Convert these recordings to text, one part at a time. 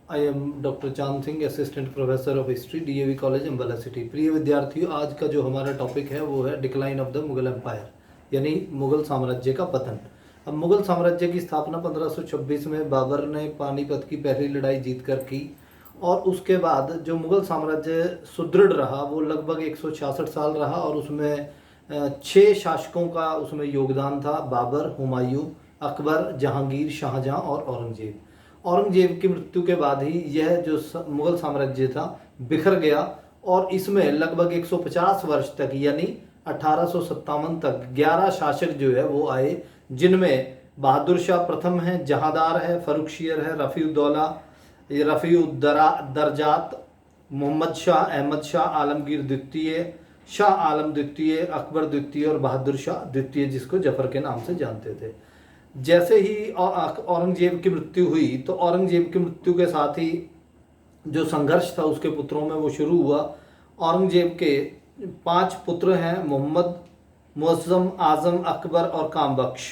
I am doctor चांद Singh, assistant professor of history, DAV college Ambala city. प्रिय विद्यार्थियों, आज का जो हमारा टॉपिक है वो है decline of the Mughal empire, यानी मुगल साम्राज्य का पतन। अब मुगल साम्राज्य की स्थापना 1526 में बाबर ने पानीपत की पहली लड़ाई जीत कर की, और उसके बाद जो मुगल साम्राज्य सुदृढ़ रहा वो लगभग 166 साल रहा, और उसमें 6 शासकों का उसमें योगदान था: बाबर, हुमायूं, अकबर, जहांगीर, शाहजहां और औरंगजेब। औरंगजेब की मृत्यु के बाद ही यह जो मुगल साम्राज्य था बिखर गया, और इसमें लगभग 150 वर्ष तक यानी 1857 तक 11 शासक जो है वो आए, जिनमें बहादुर शाह प्रथम है, जहांदार है, फर्रुखशियर है, रफ़ीउद्दौला, रफ़ीउद्दरजात, मोहम्मद शाह, अहमद शाह, आलमगीर द्वितीय, शाह आलम द्वितीय, अकबर द्वितीय और बहादुर शाह द्वितीय, जिसको जफर के नाम से जानते थे। जैसे ही औरंगजेब की मृत्यु हुई तो औरंगजेब की मृत्यु के साथ ही जो संघर्ष था उसके पुत्रों में वो शुरू हुआ। औरंगजेब के 5 पुत्र हैं: मोहम्मद, मुअज़्ज़म, आज़म, अकबर और कामबख्श।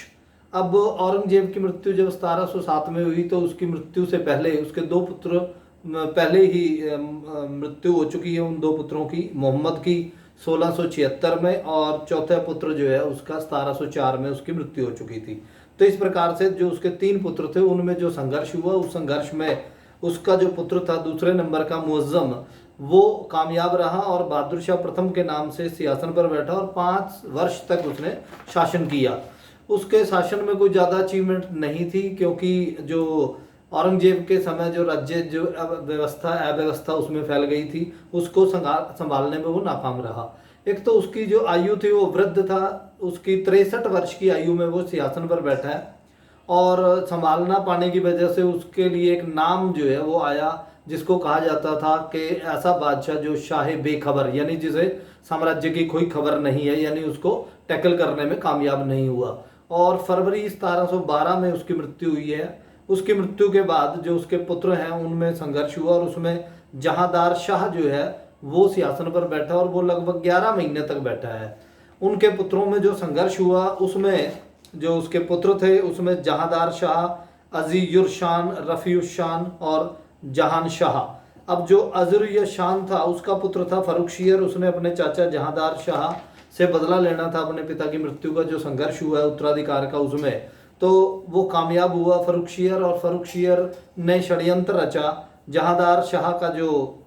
अब औरंगजेब की मृत्यु जब 1707 में हुई तो उसकी मृत्यु से पहले उसके 2 पुत्र पहले ही मृत्यु हो चुकी है। उन 2 पुत्रों की, मोहम्मद की 1676 में, और चौथा पुत्र जो है उसका 1704 में उसकी मृत्यु हो चुकी थी। तो इस प्रकार से जो उसके 3 पुत्र थे उनमें जो संघर्ष हुआ, उस संघर्ष में उसका जो पुत्र था दूसरे नंबर का मुअज़्ज़म, वो कामयाब रहा और बहादुर शाह प्रथम के नाम से सिंहासन पर बैठा और 5 वर्ष तक उसने शासन किया। उसके शासन में कोई ज़्यादा अचीवमेंट नहीं थी, क्योंकि जो औरंगजेब के समय जो राज्य जो अव्यवस्था उसमें फैल गई थी, उसको संभालने में वो नाकाम रहा। एक तो उसकी जो आयु थी वो वृद्ध था, उसकी 63 वर्ष की आयु में वो सिंहासन पर बैठा है, और संभाल ना पाने की वजह से उसके लिए एक नाम जो है वो आया, जिसको कहा जाता था कि ऐसा बादशाह जो शाह बेखबर, यानी जिसे साम्राज्य की कोई खबर नहीं है, यानी उसको टैकल करने में कामयाब नहीं हुआ। और फरवरी 1712 में उसकी मृत्यु हुई है। उसकी मृत्यु के बाद जो उसके पुत्र हैं उनमें संघर्ष हुआ, और उसमें जहांदार शाह जो है वो सिंहासन पर बैठा, और वो लगभग 11 महीने तक बैठा है। उनके पुत्रों में जो संघर्ष हुआ उसमें जो उसके पुत्र थे उसमें जहांदार शाह, अज़ीजुर शान, रफ़ीउश शान और जहान शाह। अब जो अज़ीजुर शान था उसका पुत्र था फर्रुखशियर। उसने अपने चाचा जहांदार शाह से बदला लेना था अपने पिता की मृत्यु का जो संघर्ष हुआ है उत्तराधिकार का उसमें, तो वो कामयाब हुआ फर्रुखशियर। और फर्रुखशियर ने षड्यंत्र रचा। जहांदार शाह का जो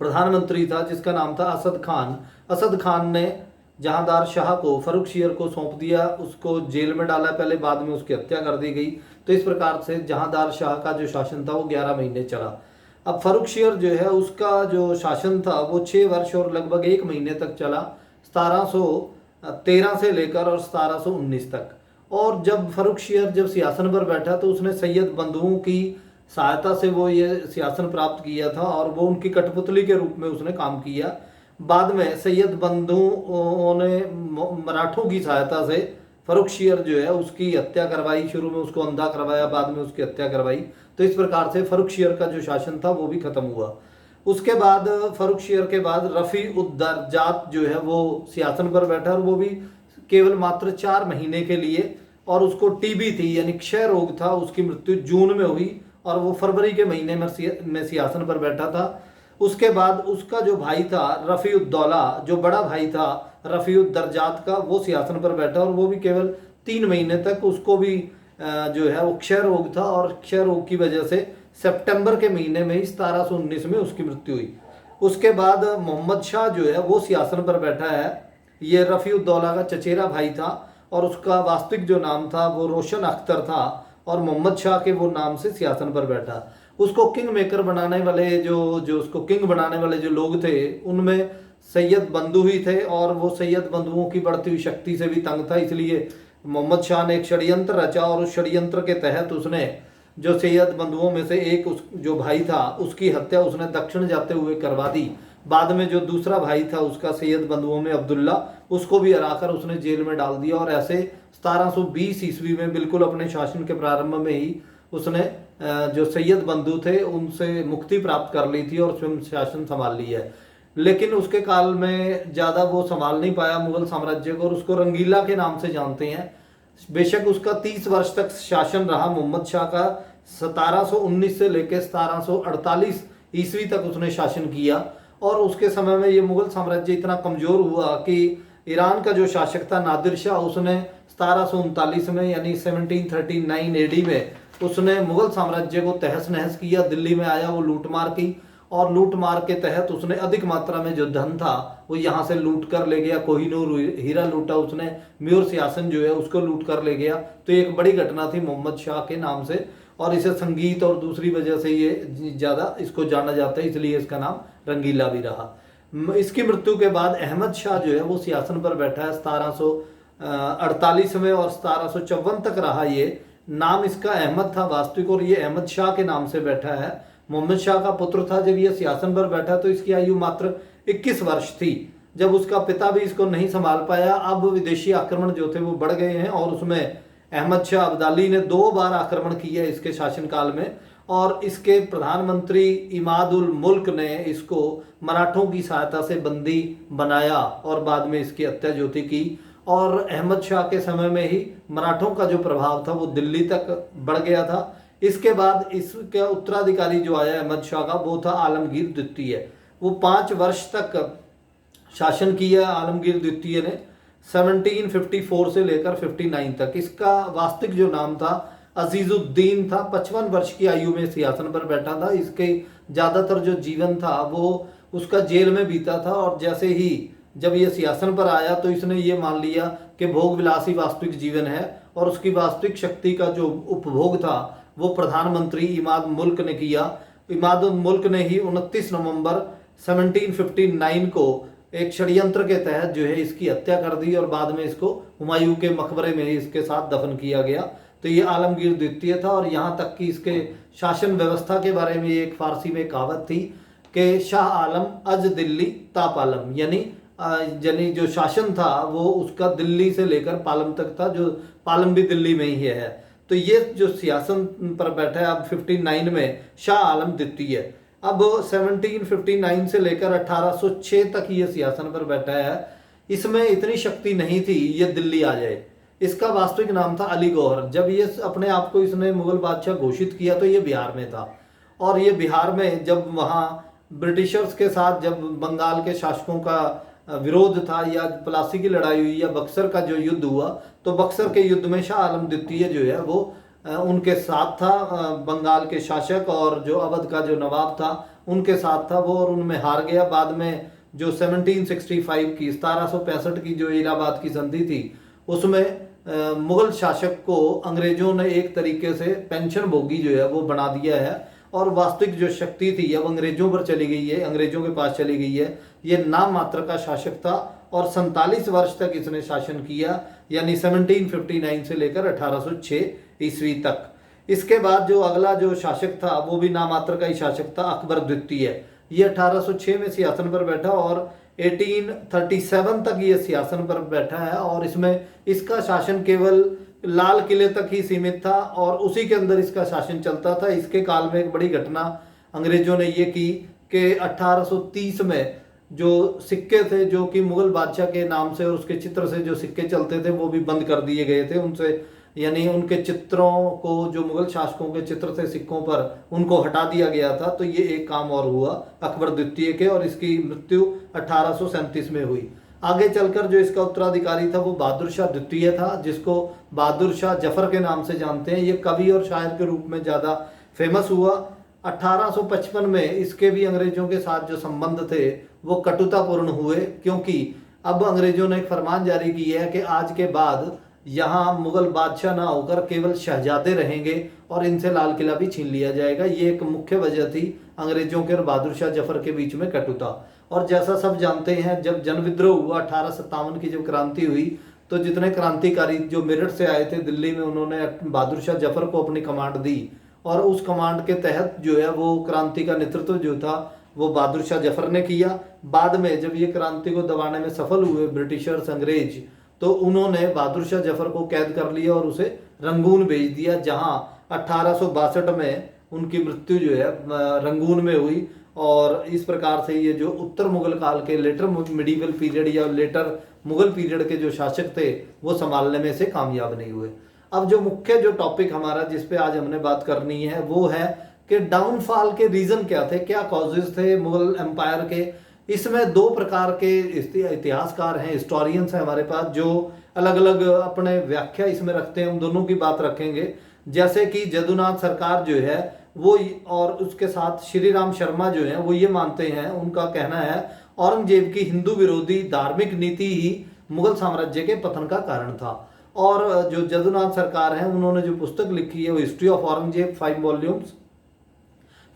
प्रधानमंत्री था जिसका नाम था असद खान ने जहांदार शाह को फर्रुखशियर को सौंप दिया, उसको जेल में डाला पहले, बाद में उसकी हत्या कर दी गई। तो इस प्रकार से जहांदार शाह का जो शासन था वो 11 महीने चला। अब फर्रुखशियर जो है उसका जो शासन था वो 6 वर्ष और लगभग 1 महीने तक चला, 1713 से लेकर और 1719 तक। और जब फर्रुखशियर जब सिंहासन पर बैठा तो उसने सैयद बंधुओं की सहायता से वो ये सिंहासन प्राप्त किया था, और वो उनकी कठपुतली के रूप में उसने काम किया। बाद में सैयद बंधुओं ने मराठों की सहायता से फर्रुखशियर जो है उसकी हत्या करवाई। शुरू में उसको अंधा करवाया, बाद में उसकी हत्या करवाई। तो इस प्रकार से फर्रुखशियर का जो शासन था वो भी खत्म हुआ। उसके बाद फर्रुखशियर के बाद रफ़ीउद्दरजात जो है वो सिंहासन पर बैठा, और वो भी केवल मात्र 4 महीने के लिए, और उसको टीबी थी यानी क्षय रोग था। उसकी मृत्यु जून में हुई और वो फरवरी के महीने में सिंहासन पर बैठा था। उसके बाद उसका जो भाई था रफ़ीउद्दौला, जो बड़ा भाई था रफ़ीउद्दरजात का, वो सिंहासन पर बैठा, और वो भी केवल 3 महीने तक। उसको भी जो है वो क्षय रोग था, और क्षय रोग की वजह से सितंबर के महीने में ही 1719 में उसकी मृत्यु हुई। उसके बाद मोहम्मद शाह जो है वो सिंहासन पर बैठा है। ये रफ़ीउद्दौला का चचेरा भाई था, और उसका वास्तविक जो नाम था वो रोशन अख्तर था, और मोहम्मद शाह के वो नाम से सिंहासन पर बैठा। उसको किंग मेकर बनाने वाले जो उसको किंग बनाने वाले जो लोग थे उनमें सैयद बंधु ही थे, और वो सैयद बंधुओं की बढ़ती हुई शक्ति से भी तंग था। इसलिए मोहम्मद शाह ने एक षड्यंत्र रचा, और उस षड्यंत्र के तहत उसने जो सैयद बंधुओं में से एक जो भाई था उसकी हत्या उसने दक्षिण जाते हुए करवा दी। बाद में जो दूसरा भाई था उसका सैयद बंधुओं में अब्दुल्ला, उसको भी हराकर उसने जेल में डाल दिया। और ऐसे 1720 ईस्वी में बिल्कुल अपने शासन के प्रारंभ में ही उसने जो सैयद बंधु थे उनसे मुक्ति प्राप्त कर ली थी और स्वयं शासन संभाल लिया है। लेकिन उसके काल में ज़्यादा वो संभाल नहीं पाया मुगल साम्राज्य को, और उसको रंगीला के नाम से जानते हैं। बेशक उसका 30 वर्ष तक शासन रहा मोहम्मद शाह का, 1719 से लेकर 1748 ईस्वी तक उसने शासन किया। और उसके समय में ये मुगल साम्राज्य इतना कमज़ोर हुआ कि ईरान का जो शासक था नादिर शाह, उसने 1739 में यानी 1739 एडी में उसने मुगल साम्राज्य को तहस नहस किया। दिल्ली में आया, वो लूटमार की, और लूटमार के तहत उसने अधिक मात्रा में जो धन था वो यहाँ से लूट कर ले गया। कोहिनूर हीरा लूटा उसने, म्योर सियासन जो है उसको लूट कर ले गया। तो एक बड़ी घटना थी मोहम्मद शाह के नाम से, और इसे संगीत और दूसरी वजह से ये ज़्यादा इसको जाना जाता है, इसलिए इसका नाम रंगीला भी रहा। इसकी मृत्यु के बाद अहमद शाह जो है वो सियासन पर बैठा है 1748 में, और 1754 तक रहा। ये नाम इसका अहमद था वास्तविक, और ये अहमद शाह के नाम से बैठा है। मोहम्मद शाह का पुत्र था। जब ये सियासन पर बैठा तो इसकी आयु मात्र 21 वर्ष थी, जब उसका पिता भी इसको नहीं संभाल पाया। अब विदेशी आक्रमण जो थे वो बढ़ गए हैं, और उसमें अहमद शाह अब्दाली ने 2 बार आक्रमण किया इसके शासनकाल में, और इसके प्रधानमंत्री इमादुल मुल्क ने इसको मराठों की सहायता से बंदी बनाया, और बाद में इसकी हत्या जो थी की। और अहमद शाह के समय में ही मराठों का जो प्रभाव था वो दिल्ली तक बढ़ गया था। इसके बाद इसका उत्तराधिकारी जो आया अहमद शाह का, वो था आलमगीर द्वितीय। वो 5 वर्ष तक शासन किया आलमगीर द्वितीय ने, 1754 से लेकर 59 तक। इसका वास्तविक जो नाम था अजीजुद्दीन था। 55 वर्ष की आयु में सियासन पर बैठा था। इसके ज़्यादातर जो जीवन था वो उसका जेल में बीता था, और जैसे ही जब ये सियासन पर आया तो इसने ये मान लिया कि भोग विलास ही वास्तविक जीवन है, और उसकी वास्तविक शक्ति का जो उपभोग था वो प्रधानमंत्री इमाद मुल्क ने किया। इमाद मुल्क ने ही 29 नवंबर 1759 को एक षड्यंत्र के तहत जो है इसकी हत्या कर दी, और बाद में इसको हुमायूं के मकबरे में इसके साथ दफन किया गया। तो ये आलमगीर द्वितीय था। और यहाँ तक कि इसके शासन व्यवस्था के बारे में एक फारसी में कहावत थी कि शाह आलम अज दिल्ली ता पालम, यानी जो शासन था वो उसका दिल्ली से लेकर पालम तक था, जो पालम भी दिल्ली में ही है। तो ये जो सियासन पर बैठा है अब 59 में शाह आलम द्वितीय। अब 1759 से लेकर 1806 तक ये सियासन पर बैठा है। इसमें इतनी शक्ति नहीं थी ये दिल्ली आ जाए। इसका वास्तविक नाम था अली गौहर। जब ये अपने आप को इसने मुगल बादशाह घोषित किया तो ये बिहार में था, और ये बिहार में जब वहाँ ब्रिटिशर्स के साथ जब बंगाल के शासकों का विरोध था, या प्लासी की लड़ाई हुई, या बक्सर का जो युद्ध हुआ, तो बक्सर के युद्ध में शाह आलम द्वितीय जो है वो उनके साथ था। बंगाल के शासक और जो अवध का जो नवाब था उनके साथ था वो, और उनमें हार गया। बाद में जो 1765 की 1765 की जो इलाहाबाद की संधि थी उसमें मुगल शासक को अंग्रेजों ने एक तरीके से पेंशन भोगी जो है वो बना दिया है, और वास्तविक जो शक्ति थी अब अंग्रेजों पर चली गई है, अंग्रेजों के पास चली गई है। ये नाम मात्र का शासक था, और 47 वर्ष तक इसने शासन किया, यानी 1759 से लेकर 1806 ईस्वी तक। इसके बाद जो अगला जो शासक था वो भी नाम मात्र का ही शासक था, अकबर द्वितीय। ये 1806 में सियासन पर बैठा, और 1837 तक ये सियासन पर बैठा है। और इसमें इसका शासन केवल लाल किले तक ही सीमित था, और उसी के अंदर इसका शासन चलता था। इसके काल में एक बड़ी घटना अंग्रेजों ने ये की कि 1830 में जो सिक्के थे जो कि मुगल बादशाह के नाम से और उसके चित्र से जो सिक्के चलते थे वो भी बंद कर दिए गए थे उनसे, यानी उनके चित्रों को, जो मुगल शासकों के चित्र थे सिक्कों पर, उनको हटा दिया गया था। तो ये एक काम और हुआ अकबर द्वितीय के, और इसकी मृत्यु 1837 में हुई। आगे चलकर जो इसका उत्तराधिकारी था वो बहादुर शाह द्वितीय था, जिसको बहादुर शाह जफर के नाम से जानते हैं। ये कवि और शायर के रूप में ज़्यादा फेमस हुआ। 1855 में इसके भी अंग्रेजों के साथ जो संबंध थे वो कटुतापूर्ण हुए, क्योंकि अब अंग्रेजों ने एक फरमान जारी किया है कि आज के बाद यहाँ मुगल बादशाह ना होकर केवल शहजादे रहेंगे, और इनसे लाल किला भी छीन लिया जाएगा। ये एक मुख्य वजह थी अंग्रेजों के और बहादुर शाह जफर के बीच में कटुता। और जैसा सब जानते हैं, जब जन विद्रोह हुआ 1857 की जब क्रांति हुई, तो जितने क्रांतिकारी जो मेरठ से आए थे दिल्ली में, उन्होंने बहादुर शाह जफर को अपनी कमांड दी, और उस कमांड के तहत जो है वो क्रांति का नेतृत्व जो था वो बहादुर शाह जफर ने किया। बाद में जब ये क्रांति को दबाने में सफल हुए ब्रिटिशर्स, अंग्रेज, तो उन्होंने बहादुर शाह जफर को कैद कर लिया और उसे रंगून भेज दिया, जहां 1862 में उनकी मृत्यु जो है रंगून में हुई। और इस प्रकार से ये जो उत्तर मुगल काल के लेटर मिडीवल पीरियड या लेटर मुगल पीरियड के जो शासक थे वो संभालने में से कामयाब नहीं हुए। अब जो मुख्य जो टॉपिक हमारा जिस पे आज हमने बात करनी है वो है कि डाउनफॉल के रीजन क्या थे, क्या कॉजेज थे मुगल एम्पायर के। इसमें दो प्रकार के इतिहासकार हैं, हिस्टोरियंस हैं हमारे पास, जो अलग अलग अपने व्याख्या इसमें रखते हैं। हम दोनों की बात रखेंगे, जैसे कि जदुनाथ सरकार जो है वो, और उसके साथ श्री राम शर्मा जो है वो ये मानते हैं, उनका कहना है औरंगजेब की हिंदू विरोधी धार्मिक नीति ही मुगल साम्राज्य के पतन का कारण था। और जो जदुनाथ सरकार हैं उन्होंने जो पुस्तक लिखी है वो history of Aurangzeb 5 volumes,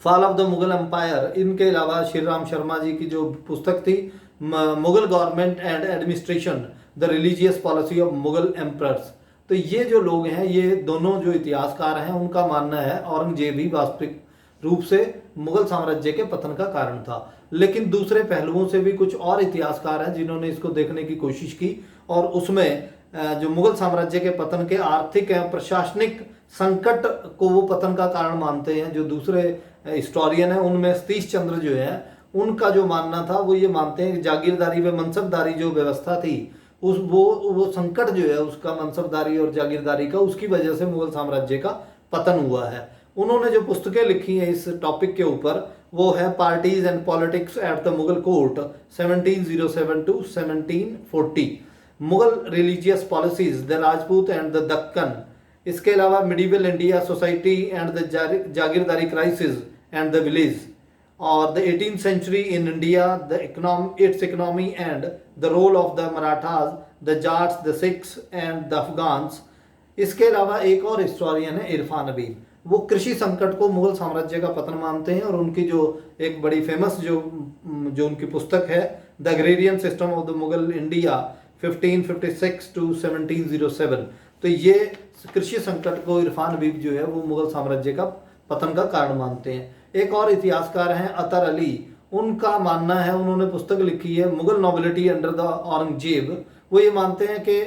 fall of the Mughal empire. इनके अलावा श्री राम शर्मा जी की जो पुस्तक थी Mughal government and administration, the religious policy of Mughal emperors. तो ये जो लोग हैं, ये दोनों जो इतिहासकार हैं, उनका मानना है औरंगजेब ही वास्तविक रूप से मुगल साम्राज्य के पतन का कारण था। लेकिन दूसरे पहलुओं से भी कुछ और इतिहासकार हैं जिन्होंने इसको देखने की कोशिश की, और उसमें जो मुगल साम्राज्य के पतन के आर्थिक एवं प्रशासनिक संकट को वो पतन का कारण मानते हैं। जो दूसरे हिस्टोरियन है उनमें सतीश चंद्र जो है, उनका जो मानना था वो ये मानते हैं कि जागीरदारी व मनसबदारी जो व्यवस्था थी उस वो संकट जो है उसका, मनसबदारी और जागीरदारी का, उसकी वजह से मुगल साम्राज्य का पतन हुआ है। उन्होंने जो पुस्तकें लिखी हैं इस टॉपिक के ऊपर वो है parties and politics at the Mughal court 1707 to 1740, Mughal religious policies, the Rajput and the Deccan. इसके अलावा medieval India society and the jagirdari crisis and the village, और the 18th century in India, its economy and the role of the Marathas, the Jats, the Sikhs and the Afghans. इसके अलावा एक और historian है इरफान नबी, वो कृषि संकट को मुगल साम्राज्य का पतन मानते हैं, और उनकी जो एक बड़ी फेमस जो उनकी पुस्तक है the agrarian system of the Mughal India 1556 to 1707। तो ये कृषि संकट को इरफान नबी जो है वो मुगल साम्राज्य का पतन का कारण मानते हैं। एक और इतिहासकार हैं अतर अली, उनका मानना है, उन्होंने पुस्तक लिखी है Mughal nobility under the Aurangzeb. वो ये मानते हैं कि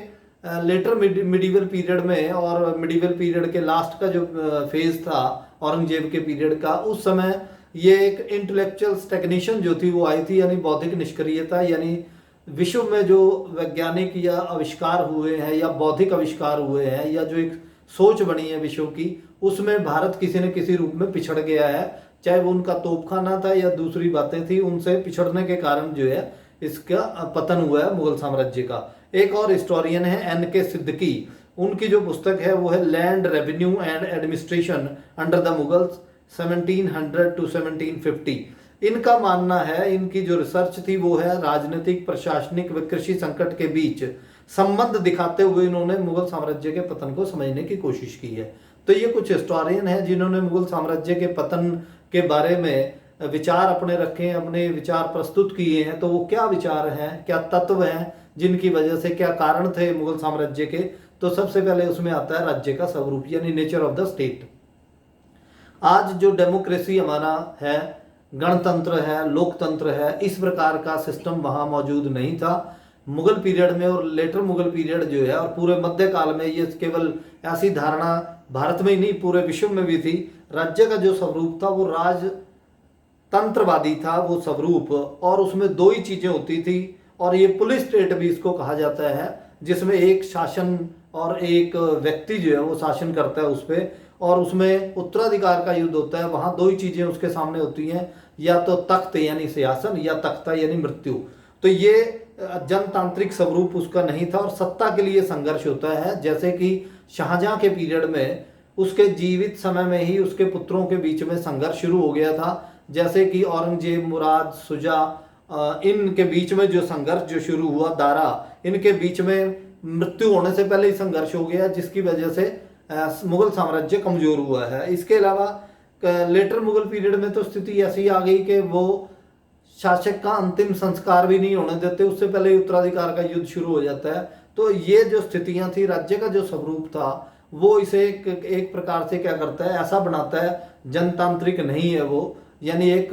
लेटर मिडिवल पीरियड में और मिडिवल पीरियड के लास्ट का जो फेज था औरंगजेब के पीरियड का, उस समय ये एक इंटेलेक्चुअल स्टैग्नेशन जो थी वो आई थी, यानी बौद्धिक निष्क्रियता, यानी विश्व में जो वैज्ञानिक या आविष्कार हुए हैं या बौद्धिक आविष्कार हुए हैं या जो एक सोच बनी है विश्व की, उसमें भारत किसी न किसी रूप में पिछड़ गया है। चाहे वो उनका तोपखाना था या दूसरी बातें थी, उनसे पिछड़ने के कारण जो है इसका पतन हुआ है मुगल साम्राज्य का। एक और हिस्टोरियन है NK सिद्दीकी, उनकी जो पुस्तक है वो है land revenue and administration under the Mughals 1700 to 1750। इनका मानना है, इनकी जो रिसर्च थी वो है राजनीतिक, प्रशासनिक व कृषि संकट के बीच संबंध दिखाते हुए इन्होंने मुगल साम्राज्य के पतन को समझने की कोशिश की है। तो ये कुछ हिस्टोरियन हैं जिन्होंने मुगल साम्राज्य के पतन के बारे में विचार अपने रखे हैं, अपने विचार प्रस्तुत किए हैं। तो वो क्या विचार हैं, क्या तत्व हैं जिनकी वजह से, क्या कारण थे मुगल साम्राज्य के। तो सबसे पहले उसमें आता है राज्य का स्वरूप, यानी नेचर ऑफ द स्टेट। आज जो डेमोक्रेसी हमारा है, गणतंत्र है, लोकतंत्र है, इस प्रकार का सिस्टम वहाँ मौजूद नहीं था मुगल पीरियड में। और लेटर मुगल पीरियड जो है और पूरे मध्यकाल में ये केवल ऐसी धारणा भारत में ही नहीं पूरे विश्व में भी थी। राज्य का जो स्वरूप था वो राजतंत्रवादी था वो स्वरूप, और उसमें दो ही चीजें होती थी, और ये पुलिस स्टेट भी इसको कहा जाता है, जिसमें एक शासन और एक व्यक्ति जो है वो शासन करता है उस पर, और उसमें उत्तराधिकार का युद्ध होता है। वहाँ दो ही चीजें उसके सामने होती हैं, या तो तख्त यानी सिंहासन या तख्ता यानी मृत्यु। तो ये जनतांत्रिक स्वरूप उसका नहीं था, और सत्ता के लिए संघर्ष होता है। जैसे कि शाहजहां के पीरियड में उसके जीवित समय में ही उसके पुत्रों के बीच में संघर्ष शुरू हो गया था। जैसे कि औरंगजेब, मुराद, शुजा, इनके बीच में जो संघर्ष जो शुरू हुआ, दारा, इनके बीच में मृत्यु होने से पहले ही संघर्ष हो गया, जिसकी वजह से मुगल साम्राज्य कमजोर हुआ है। इसके अलावा लेटर मुगल पीरियड में तो स्थिति ऐसी आ गई कि वो शासक का अंतिम संस्कार भी नहीं होने देते, उससे पहले ही उत्तराधिकार का युद्ध शुरू हो जाता है। तो ये जो स्थितियां थी, राज्य का जो स्वरूप था वो इसे एक प्रकार से क्या करता है, ऐसा बनाता है, जनतांत्रिक नहीं है वो, यानी एक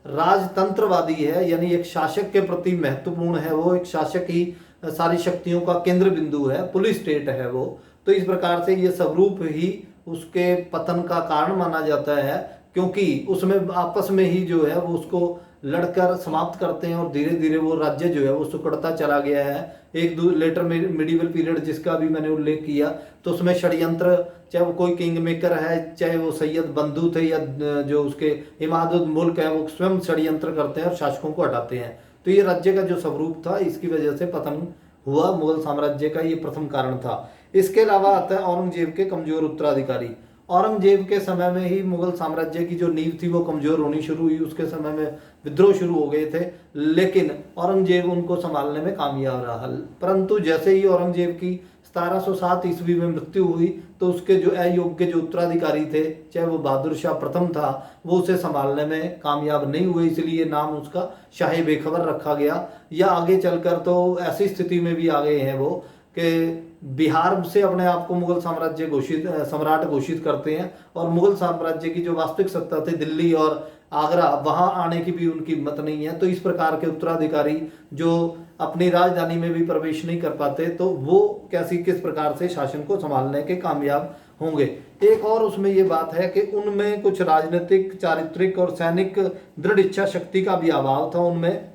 राजतंत्रवादी है, यानी एक शासक के प्रति महत्वपूर्ण है वो, एक शासक ही सारी शक्तियों का केंद्र बिंदु है, पुलिस स्टेट है वो। तो इस प्रकार से ये स्वरूप ही उसके पतन का कारण माना जाता है, क्योंकि उसमें आपस में ही जो है वो उसको लड़कर समाप्त करते हैं और धीरे धीरे वो राज्य जो है वो सिकुड़ता चला गया है। एक लेटर मिडिवल पीरियड जिसका भी मैंने उल्लेख किया, तो उसमें षड्यंत्र, चाहे वो कोई किंग मेकर है, चाहे वो सैयद बंधु थे या जो उसके इमादुल मुल्क है, वो स्वयं षड्यंत्र करते हैं और शासकों को हटाते हैं। तो ये राज्य का जो स्वरूप था, इसकी वजह से पतन हुआ मुगल साम्राज्य का, ये प्रथम कारण था। इसके अलावा आता है औरंगजेब के कमजोर उत्तराधिकारी। औरंगजेब के समय में ही मुगल साम्राज्य की जो नींव थी वो कमजोर होनी शुरू हुई। उसके समय में विद्रोह शुरू हो गए थे, लेकिन औरंगजेब उनको संभालने में कामयाब रहा। परंतु जैसे ही औरंगजेब की 1707 ईस्वी में मृत्यु हुई, तो उसके जो अयोग्य जो उत्तराधिकारी थे, चाहे वो बहादुर शाह प्रथम था, वो उसे संभालने में कामयाब नहीं हुए, इसलिए नाम उसका शाह बेखबर रखा गया। या आगे चलकर तो ऐसी स्थिति में भी आ गए हैं वो कि बिहार से अपने आप को मुगल साम्राज्य सम्राट घोषित करते हैं, और मुगल साम्राज्य की जो वास्तविक सत्ता थी दिल्ली और आगरा, वहां आने की भी उनकी हिम्मत नहीं है। तो इस प्रकार के उत्तराधिकारी जो अपनी राजधानी में भी प्रवेश नहीं कर पाते, तो वो किस प्रकार से शासन को संभालने के कामयाब होंगे। एक और उसमें ये बात है कि उनमें कुछ राजनीतिक, चारित्रिक और सैनिक दृढ़ इच्छा शक्ति का भी अभाव था उनमें,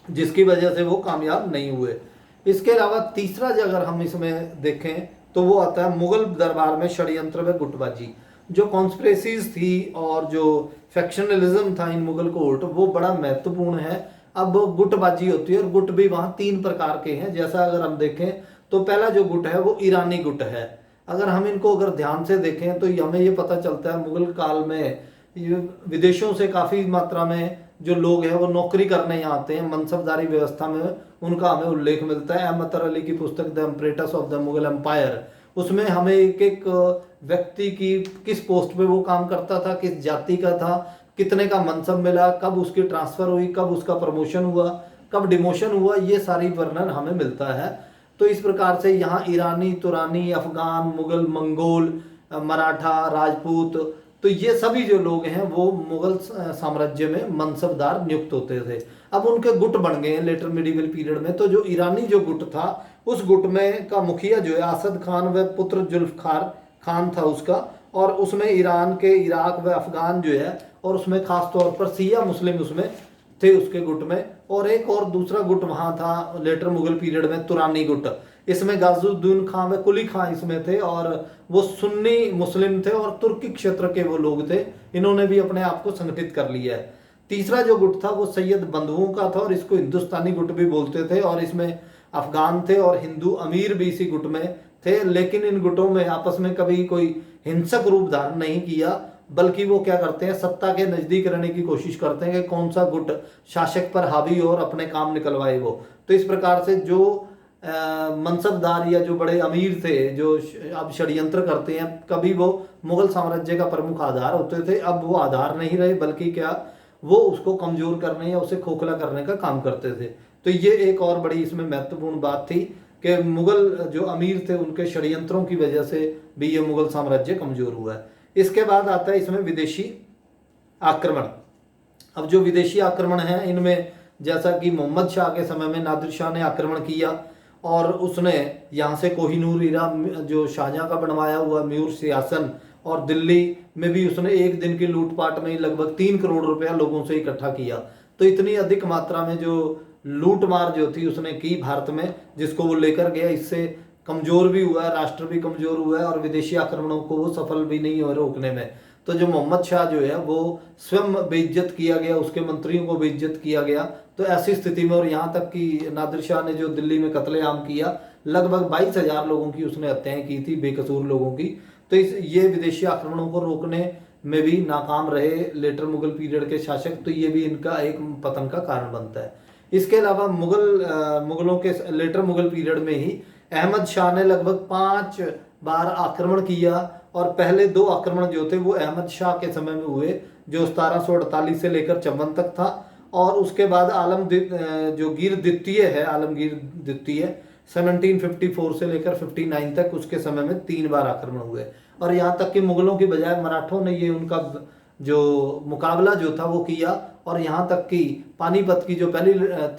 जिसकी वजह से वो कामयाब नहीं हुए। इसके अलावा तीसरा अगर हम इसमें देखें तो वो आता है मुगल दरबार में षड्यंत्र व गुटबाजी। जो कॉन्स्पिरेसीज थी और जो फैक्शनलिज्म था इन मुगल कोर्ट, वो बड़ा महत्वपूर्ण है। अब गुटबाजी होती है, और गुट भी वहाँ 3 प्रकार के हैं। जैसा अगर हम देखें तो पहला जो गुट है वो ईरानी गुट है। अगर हम इनको ध्यान से देखें तो हमें ये पता चलता है मुगल काल में विदेशों से काफ़ी मात्रा में जो लोग हैं वो नौकरी करने यहाँ आते हैं, मनसबदारी व्यवस्था में उनका हमें उल्लेख मिलता है। अहमद अली की पुस्तक the emperors of the Mughal empire, उसमें हमें एक एक व्यक्ति की किस पोस्ट पे वो काम करता था, किस जाति का था, कितने का मनसब मिला, कब उसकी ट्रांसफर हुई, कब उसका प्रमोशन हुआ, कब डिमोशन हुआ, ये सारी वर्णन हमें मिलता है। तो इस प्रकार से यहाँ ईरानी, तुरानी, अफगान, मुगल, मंगोल, मराठा, राजपूत, तो ये सभी जो लोग हैं वो मुगल साम्राज्य में मनसबदार नियुक्त होते थे। अब उनके गुट बन गए हैं लेटर मिडिवल पीरियड में। तो जो ईरानी जो गुट था, उस गुट में का मुखिया जो है असद खान व पुत्र जुल्फकार खान था उसका, और उसमें ईरान के, इराक व अफगान जो है, और उसमें खास तौर पर सिया मुस्लिम उसमें थे उसके गुट में। और एक और दूसरा गुट वहाँ था लेटर मुगल पीरियड में, तुरानी गुट। इसमें गाजुद्दीन खान व कुली खान इसमें थे, और वो सुन्नी मुस्लिम थे और तुर्की क्षेत्र के वो लोग थे। इन्होंने भी अपने आप को संगठित कर लिया है। तीसरा जो गुट था वो सैयद बंधुओं का था, और इसको हिंदुस्तानी गुट भी बोलते थे, और इसमें अफगान थे और हिंदू अमीर भी इसी गुट में थे। लेकिन इन गुटों में आपस में कभी कोई हिंसक रूप धारण नहीं किया, बल्कि वो क्या करते हैं, सत्ता के नजदीक रहने की कोशिश करते हैं कि कौन सा गुट शासक पर हावी हो और अपने काम निकलवाए वो। तो इस प्रकार से जो मनसबदार या जो बड़े अमीर थे, जो अब षड्यंत्र करते हैं, कभी वो मुगल साम्राज्य का प्रमुख आधार होते थे, अब वो आधार नहीं रहे, बल्कि क्या, वो उसको कमजोर करने या उसे खोखला करने का काम करते थे। तो ये एक और बड़ी इसमें महत्वपूर्ण बात थी कि मुगल जो अमीर थे उनके षड्यंत्रों की वजह से भी ये मुगल साम्राज्य कमजोर हुआ है। इसके बाद आता है इसमें विदेशी आक्रमण। अब जो विदेशी आक्रमण है, इनमें जैसा कि मोहम्मद शाह के समय में नादिर शाह ने आक्रमण किया, और उसने यहाँ से कोहिनूर हीरा जो शाहजहां का बनवाया हुआ म्यूर सियासन, और दिल्ली में भी उसने एक दिन की लूटपाट में लगभग 3 करोड़ रुपया लोगों से इकट्ठा किया। तो इतनी अधिक मात्रा में जो लूटमार जो थी उसने की भारत में, जिसको वो लेकर गया, इससे कमजोर भी हुआ है, राष्ट्र भी कमजोर हुआ है, और विदेशी आक्रमणों को वो सफल भी नहीं हो रोकने में। तो जो मोहम्मद शाह जो है वो स्वयं बेइज्जत किया गया, उसके मंत्रियों को बेइज्जत किया गया। तो ऐसी स्थिति में, और यहाँ तक कि नादिर शाह ने जो दिल्ली में कत्लेआम किया, लगभग 22,000 लोगों की उसने हत्याएं की थी, बेकसूर लोगों की। तो ये विदेशी आक्रमणों को रोकने में भी नाकाम रहे लेटर मुगल पीरियड के शासक। तो ये भी इनका एक पतन का कारण बनता है। इसके अलावा मुगलों के लेटर मुगल पीरियड में ही अहमद शाह ने लगभग 5 बार आक्रमण किया, और पहले 2 आक्रमण जो थे वो अहमद शाह के समय में हुए, जो 1748 से लेकर 54 तक था। और उसके बाद आलमगीर द्वितीय है, आलमगीर द्वितीय 1754 से लेकर 59 तक, उसके समय में 3 बार आक्रमण हुए। और यहाँ तक कि मुगलों की बजाय मराठों ने ये उनका जो मुकाबला जो था वो किया, और यहाँ तक कि पानीपत की जो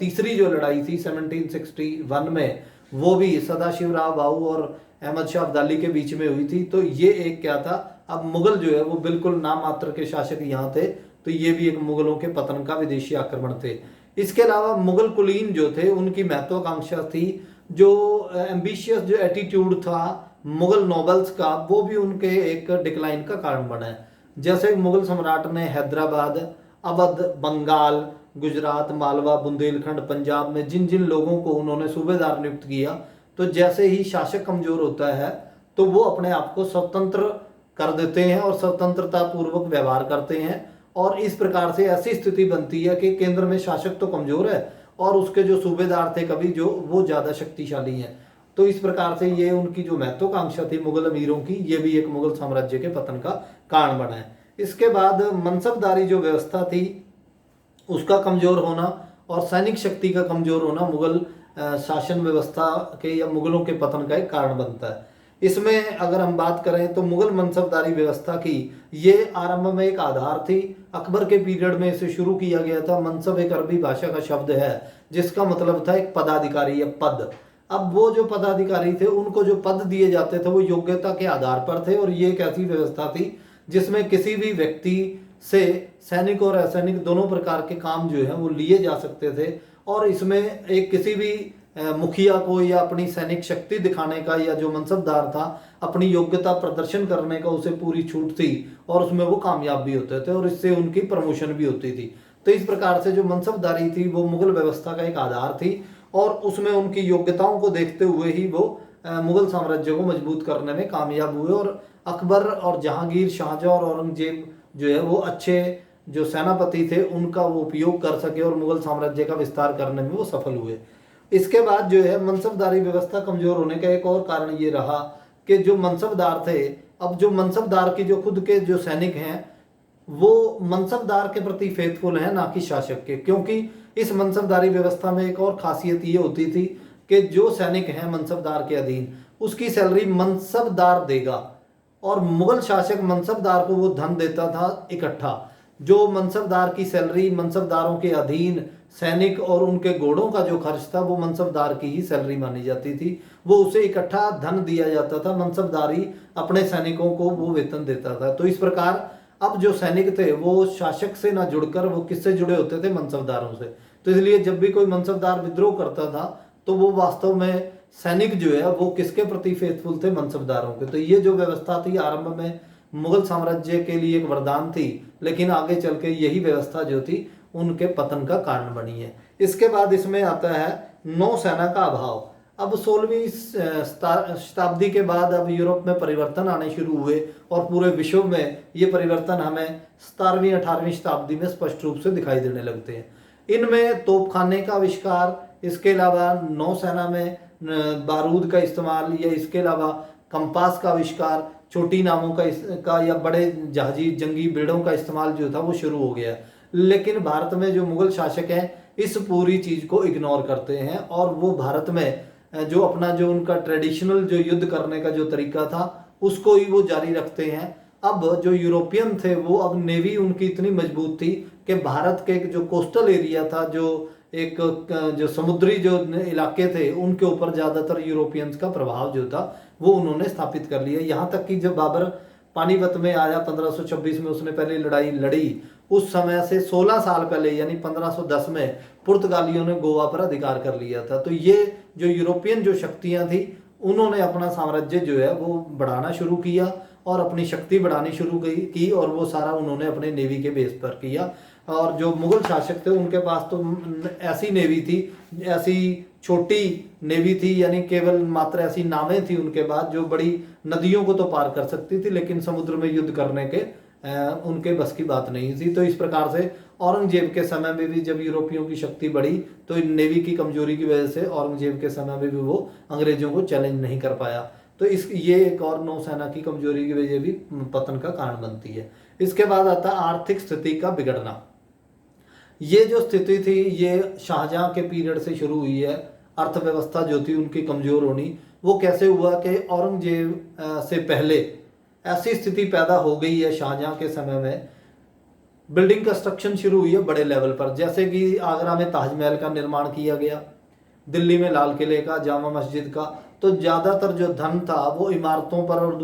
तीसरी जो लड़ाई थी 1761 में, वो भी सदाशिवराव भाऊ और अहमद शाह अब्दाली के बीच में हुई थी। तो ये एक क्या था, अब मुगल जो है वो बिल्कुल नाम मात्र के शासक यहाँ थे, तो ये भी एक मुगलों के पतन का विदेशी आक्रमण थे। इसके अलावा मुगल कुलीन जो थे उनकी महत्वाकांक्षा थी, जो एम्बिशियस जो एटीट्यूड था मुगल नोबल्स का, वो भी उनके एक डिक्लाइन का कारण बना है। जैसे मुगल सम्राट ने हैदराबाद, अवध, बंगाल, गुजरात, मालवा, बुंदेलखंड, पंजाब में जिन जिन लोगों को उन्होंने सूबेदार नियुक्त किया, तो जैसे ही शासक कमजोर होता है तो वो अपने आप को स्वतंत्र कर देते हैं और स्वतंत्रता पूर्वक व्यवहार करते हैं, और इस प्रकार से ऐसी स्थिति बनती है कि केंद्र में शासक तो कमजोर है और उसके जो सूबेदार थे कभी जो वो ज्यादा शक्तिशाली हैं। तो इस प्रकार से ये उनकी जो महत्वाकांक्षा थी मुगल अमीरों की, ये भी एक मुगल साम्राज्य के पतन का कारण बना है। इसके बाद मनसबदारी जो व्यवस्था थी उसका कमजोर होना और सैनिक शक्ति का कमजोर होना मुगल शासन व्यवस्था के या मुगलों के पतन का एक कारण बनता है। इसमें अगर हम बात करें तो मुगल मनसबदारी व्यवस्था की ये आरंभ में एक आधार थी। अकबर के पीरियड में इसे शुरू किया गया था। मनसब एक अरबी भाषा का शब्द है जिसका मतलब था एक पदाधिकारी या पद। अब वो जो पदाधिकारी थे उनको जो पद दिए जाते थे वो योग्यता के आधार पर थे, और ये एक ऐसी व्यवस्था थी जिसमें किसी भी व्यक्ति से सैनिक और असैनिक दोनों प्रकार के काम जो है वो लिए जा सकते थे, और इसमें एक किसी भी मुखिया को या अपनी सैनिक शक्ति दिखाने का या जो मनसबदार था अपनी योग्यता प्रदर्शन करने का उसे पूरी छूट थी, और उसमें वो कामयाब भी होते थे और इससे उनकी प्रमोशन भी होती थी। तो इस प्रकार से जो मनसबदारी थी वो मुगल व्यवस्था का एक आधार थी, और उसमें उनकी योग्यताओं को देखते हुए ही वो मुगल साम्राज्य को मजबूत करने में कामयाब हुए, और अकबर और जहांगीर, शाहजहां और औरंगजेब जो है वो अच्छे जो सेनापति थे उनका वो उपयोग कर सके और मुगल साम्राज्य का विस्तार करने में वो सफल हुए। इसके बाद जो है मनसबदारी व्यवस्था कमजोर होने का एक और कारण ये रहा कि जो मनसबदार थे, अब जो मनसबदार की जो खुद के जो सैनिक हैं वो मनसबदार के प्रति फेथफुल हैं ना कि शासक के, क्योंकि इस मनसबदारी व्यवस्था में एक और खासियत ये होती थी कि जो सैनिक हैं मनसबदार के अधीन उसकी सैलरी मनसबदार देगा, और मुगल शासक मनसबदार को वो धन देता था इकट्ठा। जो मनसबदार की सैलरी, मनसबदारों के अधीन सैनिक और उनके घोड़ों का जो खर्च था वो मनसबदार की ही सैलरी मानी जाती थी, वो उसे इकट्ठा धन दिया जाता था। मनसबदारी अपने सैनिकों को वो वेतन देता था। तो इस प्रकार अब जो सैनिक थे वो शासक से ना जुड़कर वो किससे जुड़े होते थे, मनसबदारों से। तो इसलिए जब भी कोई मनसबदार विद्रोह करता था तो वो वास्तव में सैनिक जो है वो किसके प्रति फेथफुल थे, मनसबदारों के। तो ये जो व्यवस्था थी आरंभ में मुगल साम्राज्य के लिए एक वरदान थी, लेकिन आगे चल के यही व्यवस्था जो थी उनके पतन का कारण बनी है। इसके बाद इसमें आता है नौसेना का अभाव। अब 16वीं शताब्दी के बाद अब यूरोप में परिवर्तन आने शुरू हुए और पूरे विश्व में ये परिवर्तन हमें 17वीं 18वीं शताब्दी में स्पष्ट रूप से दिखाई देने लगते हैं। इनमें तोपखाने का आविष्कार, इसके अलावा नौसेना में बारूद का इस्तेमाल, या इसके अलावा कंपास का आविष्कार, छोटी नावों का या बड़े जहाजी जंगी बेड़ों का इस्तेमाल जो था वो शुरू हो गया। लेकिन भारत में जो मुगल शासक हैं इस पूरी चीज को इग्नोर करते हैं और वो भारत में जो अपना जो उनका ट्रेडिशनल जो युद्ध करने का जो तरीका था उसको ही वो जारी रखते हैं। अब जो यूरोपियन थे वो अब नेवी उनकी इतनी मजबूत थी कि भारत के जो कोस्टल एरिया था, जो एक जो समुद्री जो इलाके थे उनके ऊपर ज़्यादातर यूरोपियंस का प्रभाव जो था वो उन्होंने स्थापित कर लिया। यहाँ तक कि जब बाबर पानीपत में आया 1526 में, उसने पहली लड़ाई लड़ी, उस समय से 16 साल पहले यानी 1510 में पुर्तगालियों ने गोवा पर अधिकार कर लिया था। तो ये जो यूरोपियन जो शक्तियाँ थी उन्होंने अपना साम्राज्य जो है वो बढ़ाना शुरू किया और अपनी शक्ति बढ़ानी शुरू की, और वो सारा उन्होंने अपने नेवी के बेस पर किया। और जो मुगल शासक थे उनके पास तो ऐसी नेवी थी, ऐसी छोटी नेवी थी, यानी केवल मात्र ऐसी नावें थी उनके पास जो बड़ी नदियों को तो पार कर सकती थी लेकिन समुद्र में युद्ध करने के उनके बस की बात नहीं थी। तो इस प्रकार से औरंगजेब के समय में भी जब यूरोपियों की शक्ति बढ़ी तो नेवी की कमजोरी की वजह से औरंगजेब के समय में भी वो अंग्रेजों को चैलेंज नहीं कर पाया। तो ये एक और नौसेना की कमजोरी की वजह भी पतन का कारण बनती है। इसके बाद आता है आर्थिक स्थिति का बिगड़ना। ये जो स्थिति थी ये शाहजहां के पीरियड से शुरू हुई है। अर्थव्यवस्था जो थी उनकी कमजोर होनी, वो कैसे हुआ कि औरंगजेब से पहले ऐसी स्थिति पैदा हो गई है शाहजहां के समय में, बिल्डिंग कंस्ट्रक्शन शुरू हुई है बड़े लेवल पर, जैसे कि आगरा में ताजमहल का निर्माण किया गया, दिल्ली में लाल किले का, जामा मस्जिद का। तो ज़्यादातर जो धन था वो इमारतों पर और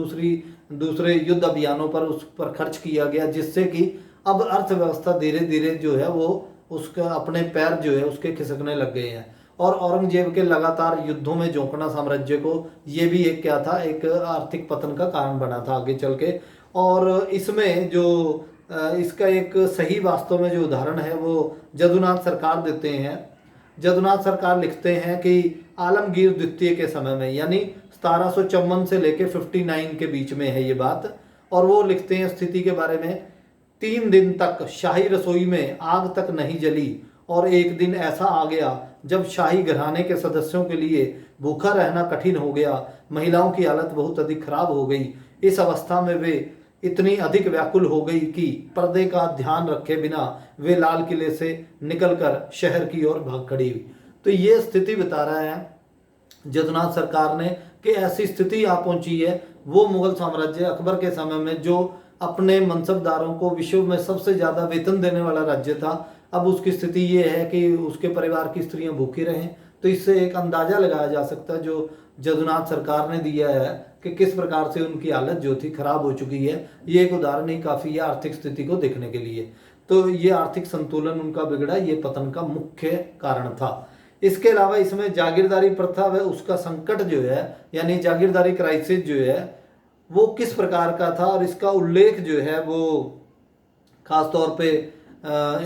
दूसरे युद्ध अभियानों पर उस पर खर्च किया गया, जिससे कि अब अर्थव्यवस्था धीरे धीरे जो है वो उसका अपने पैर जो है उसके खिसकने लग गए हैं। और औरंगजेब के लगातार युद्धों में झोंकना साम्राज्य को, ये भी एक क्या था, एक आर्थिक पतन का कारण बना था आगे चल के। और इसमें जो इसका एक सही वास्तव में जो उदाहरण है वो जदुनाथ सरकार देते हैं। जदुनाथ सरकार लिखते हैं कि आलमगीर द्वितीय के समय में, यानी 1754 से लेके 59 के बीच में है ये बात। और वो लिखते हैं स्थिति के बारे में, 3 दिन तक शाही रसोई में आग तक नहीं जली और एक दिन ऐसा आ गया जब शाही घराने के सदस्यों के लिए भूखा रहना कठिन हो गया। महिलाओं की हालत बहुत अधिक खराब हो गई। इस अवस्था में वे इतनी अधिक व्याकुल हो गई कि पर्दे का ध्यान रखे बिना वे लाल किले से निकलकर शहर की ओर भाग खड़ी हुई। तो ये स्थिति बता रहा है जदुनाथ सरकार ने कि ऐसी स्थिति आ पहुंची है। वो मुगल साम्राज्य अकबर के समय में जो अपने मनसबदारों को विश्व में सबसे ज़्यादा वेतन देने वाला राज्य था, अब उसकी स्थिति ये है कि उसके परिवार की स्त्रियां भूखी रहें। तो इससे एक अंदाज़ा लगाया जा सकता है जो जदुनाथ सरकार ने दिया है कि किस प्रकार से उनकी हालत जो थी खराब हो चुकी है। ये एक उदाहरण ही काफ़ी है आर्थिक स्थिति को देखने के लिए। तो ये आर्थिक संतुलन उनका बिगड़ा, ये पतन का मुख्य कारण था। इसके अलावा इसमें जागीरदारी प्रथा व उसका संकट जो है, यानी जागीरदारी क्राइसिस जो है वो किस प्रकार का था, और इसका उल्लेख जो है वो खास तौर पे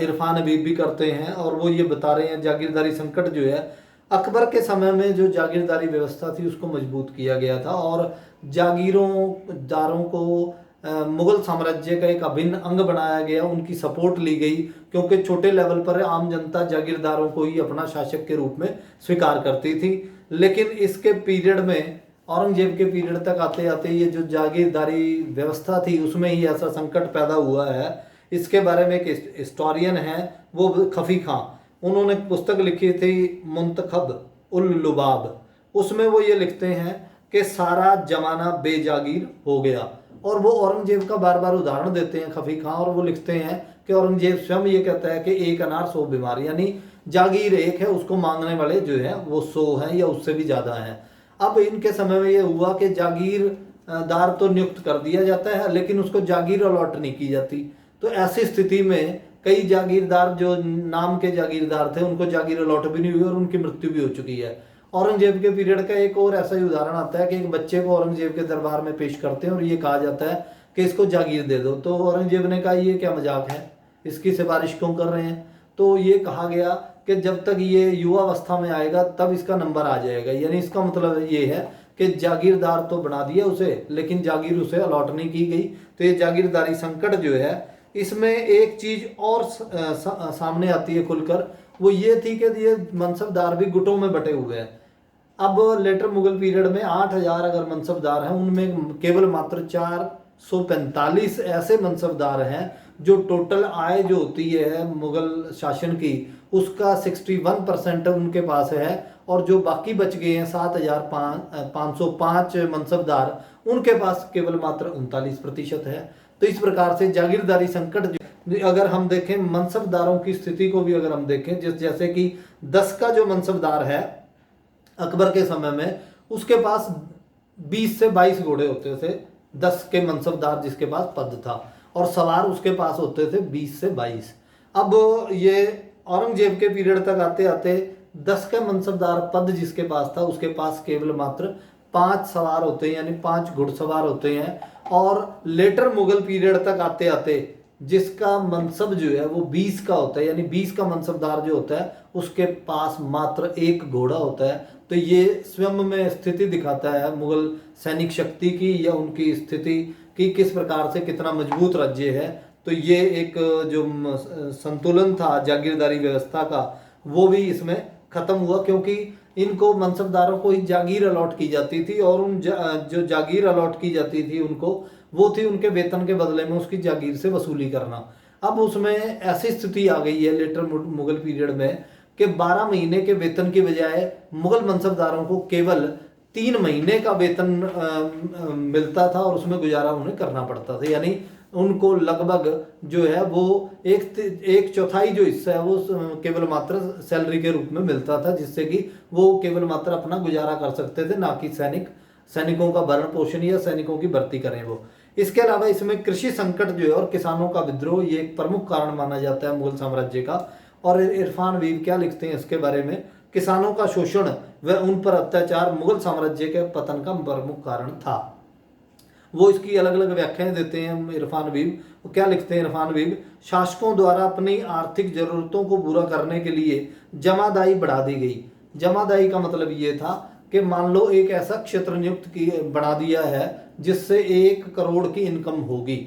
इरफान हबीब भी करते हैं। और वो ये बता रहे हैं जागीरदारी संकट जो है अकबर के समय में जो जागीरदारी व्यवस्था थी उसको मजबूत किया गया था और जागीरोदारों को मुगल साम्राज्य का एक अभिन्न अंग बनाया गया, उनकी सपोर्ट ली गई, क्योंकि छोटे लेवल पर आम जनता जागीरदारों को ही अपना शासक के रूप में स्वीकार करती थी। लेकिन इसके पीरियड में, औरंगजेब के पीरियड तक आते आते ये जो जागीरदारी व्यवस्था थी उसमें ही ऐसा संकट पैदा हुआ है। इसके बारे में एक हिस्टोरियन है वो खफी खां, उन्होंने पुस्तक लिखी थी मुंतखब उल लुबाब। उसमें वो ये लिखते हैं कि सारा जमाना बेजागीर हो गया। और वो औरंगजेब का बार बार उदाहरण देते हैं खफी खां, और वो लिखते हैं कि औरंगजेब स्वयं ये कहता है कि एक अनार 100 बीमार, यानी जागीर एक है, उसको मांगने वाले जो है वो 100 हैं या उससे भी ज़्यादा हैं। अब इनके समय में ये हुआ कि जागीरदार तो नियुक्त कर दिया जाता है लेकिन उसको जागीर अलॉट नहीं की जाती। तो ऐसी स्थिति में कई जागीरदार जो नाम के जागीरदार थे उनको जागीर अलॉट भी नहीं हुई और उनकी मृत्यु भी हो चुकी है। औरंगजेब के पीरियड का एक और ऐसा ही उदाहरण आता है कि एक बच्चे को औरंगजेब के दरबार में पेश करते हैं और ये कहा जाता है कि इसको जागीर दे दो। तो औरंगजेब ने कहा ये क्या मजाक है, इसकी सिफारिश क्यों कर रहे हैं। तो ये कहा गया कि जब तक ये युवावस्था में आएगा तब इसका नंबर आ जाएगा, यानी इसका मतलब ये है कि जागीरदार तो बना दिया उसे लेकिन जागीर उसे अलॉट नहीं की गई। तो ये जागीरदारी संकट जो है, इसमें एक चीज और सामने आती है खुलकर, वो ये थी कि ये मनसबदार भी गुटों में बटे हुए हैं। अब लेटर मुगल पीरियड में 8000 अगर मनसबदार हैं, उनमें केवल मात्र 445 ऐसे मनसबदार हैं जो टोटल आय जो होती है मुगल शासन की उसका 61% उनके पास है। और जो बाकी बच गए हैं 7505 मनसबदार, उनके पास केवल मात्र 39% है। तो इस प्रकार से जागीरदारी संकट अगर हम देखें, मनसबदारों की स्थिति को भी अगर हम देखें, जैसे कि 10 का जो मनसबदार है अकबर के समय में, उसके पास 20 से 22 घोड़े होते थे, 10 के मनसबदार जिसके पास पद था, और सवार उसके पास होते थे 20 से 22। अब ये औरंगजेब के पीरियड तक आते आते 10 का मनसबदार पद जिसके पास था उसके पास केवल मात्र 5 सवार होते हैं, यानी 5 घुड़सवार होते हैं। और लेटर मुगल पीरियड तक आते आते जिसका मनसब जो है वो 20 का होता है, यानी 20 का मनसबदार जो होता है उसके पास मात्र 1 घोड़ा होता है। तो ये स्वयं में स्थिति दिखाता है मुगल सैनिक शक्ति की या उनकी स्थिति की, किस प्रकार से कितना मजबूत राज्य है। तो ये एक जो संतुलन था जागीरदारी व्यवस्था का वो भी इसमें खत्म हुआ, क्योंकि इनको मनसबदारों को ही जागीर अलॉट की जाती थी और उन जो जागीर अलॉट की जाती थी उनको, वो थी उनके वेतन के बदले में उसकी जागीर से वसूली करना। अब उसमें ऐसी स्थिति आ गई है लेटर मुगल पीरियड में कि 12 महीने के वेतन की बजाय मुगल मनसबदारों को केवल 3 महीने का वेतन मिलता था और उसमें गुजारा उन्हें करना पड़ता था। यानी उनको लगभग जो है वो एक चौथाई जो हिस्सा है वो केवल मात्र सैलरी के रूप में मिलता था, जिससे कि वो केवल मात्र अपना गुजारा कर सकते थे, ना कि सैनिकों का भरण पोषण या सैनिकों की भर्ती करें वो। इसके अलावा इसमें कृषि संकट जो है और किसानों का विद्रोह ये एक प्रमुख कारण माना जाता है मुगल साम्राज्य का। और इरफान हबीब क्या लिखते हैं इसके बारे में, किसानों का शोषण व उन पर अत्याचार मुगल साम्राज्य के पतन का प्रमुख कारण था। वो इसकी अलग अलग व्याख्याएं देते हैं इरफान हबीब। वो क्या लिखते हैं इरफान हबीब, शासकों द्वारा अपनी आर्थिक जरूरतों को पूरा करने के लिए जमादाई बढ़ा दी गई। जमादाई का मतलब ये था कि मान लो एक ऐसा क्षेत्र नियुक्त की बना दिया है जिससे 1 करोड़ की इनकम होगी,